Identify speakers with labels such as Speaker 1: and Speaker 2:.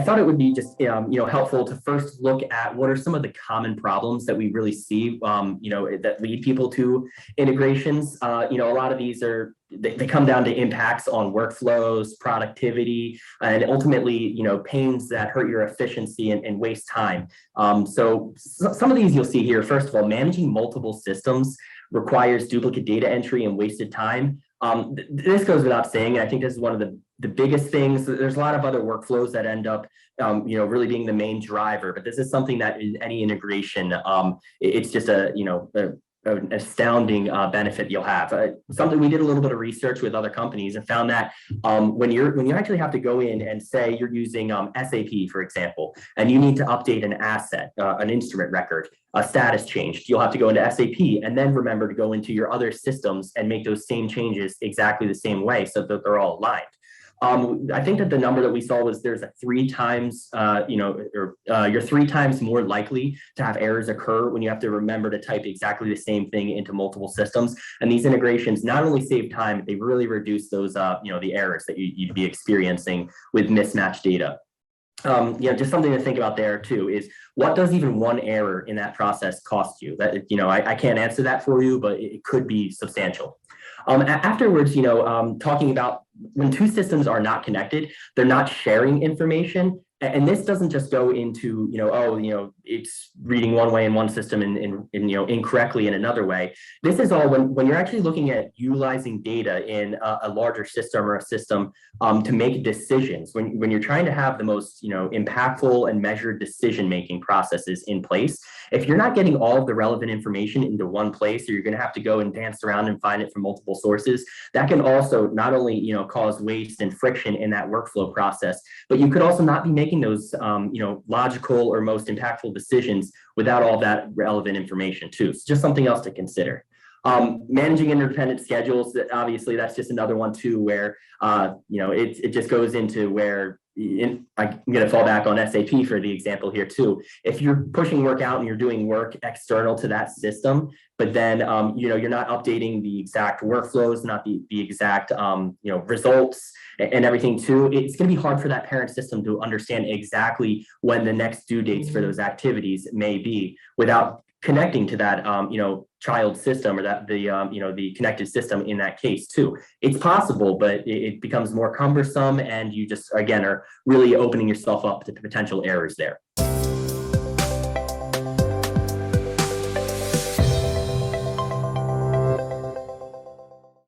Speaker 1: thought it would be just helpful to first look at what are some of the common problems that we really see that lead people to integrations. A lot of these they come down to impacts on workflows, productivity, and ultimately pains that hurt your efficiency and waste time. So some of these you'll see here. First of all, managing multiple systems requires duplicate data entry and wasted time. This goes without saying, and I think this is one of the biggest things. There's a lot of other workflows that end up, really being the main driver, but this is something that in any integration, it's just an astounding benefit you'll have. Something we did a little bit of research with other companies and found that when you actually have to go in and say you're using SAP, for example, and you need to update an asset, an instrument record, a status change, you'll have to go into SAP and then remember to go into your other systems and make those same changes exactly the same way so that they're all aligned. I think that the number that we saw was there's a 3 times, you're 3 times more likely to have errors occur when you have to remember to type exactly the same thing into multiple systems. And these integrations not only save time, they really reduce those, the errors that you'd be experiencing with mismatched data. Just something to think about there too is what does even one error in that process cost you? That I can't answer that for you, but it could be substantial. Afterwards, talking about when 2 systems are not connected, they're not sharing information. And this doesn't just go into, it's reading one way in one system and incorrectly in another way. This is all when you're actually looking at utilizing data in a larger system or a system to make decisions, when you're trying to have the most, impactful and measured decision-making processes in place. If you're not getting all of the relevant information into one place, or you're going to have to go and dance around and find it from multiple sources, that can also not only, cause waste and friction in that workflow process, but you could also not be making those, logical or most impactful decisions without all that relevant information too. So just something else to consider. Managing independent schedules, obviously that's just another one too, where, it just goes into where I'm going to fall back on SAP for the example here too. If you're pushing work out and you're doing work external to that system, but then, you're not updating the exact workflows, not the exact, results and everything too, it's going to be hard for that parent system to understand exactly when the next due dates for those activities may be without connecting to that, child system or that the connected system in that case too. It's possible, but it becomes more cumbersome and you just, again, are really opening yourself up to potential errors there.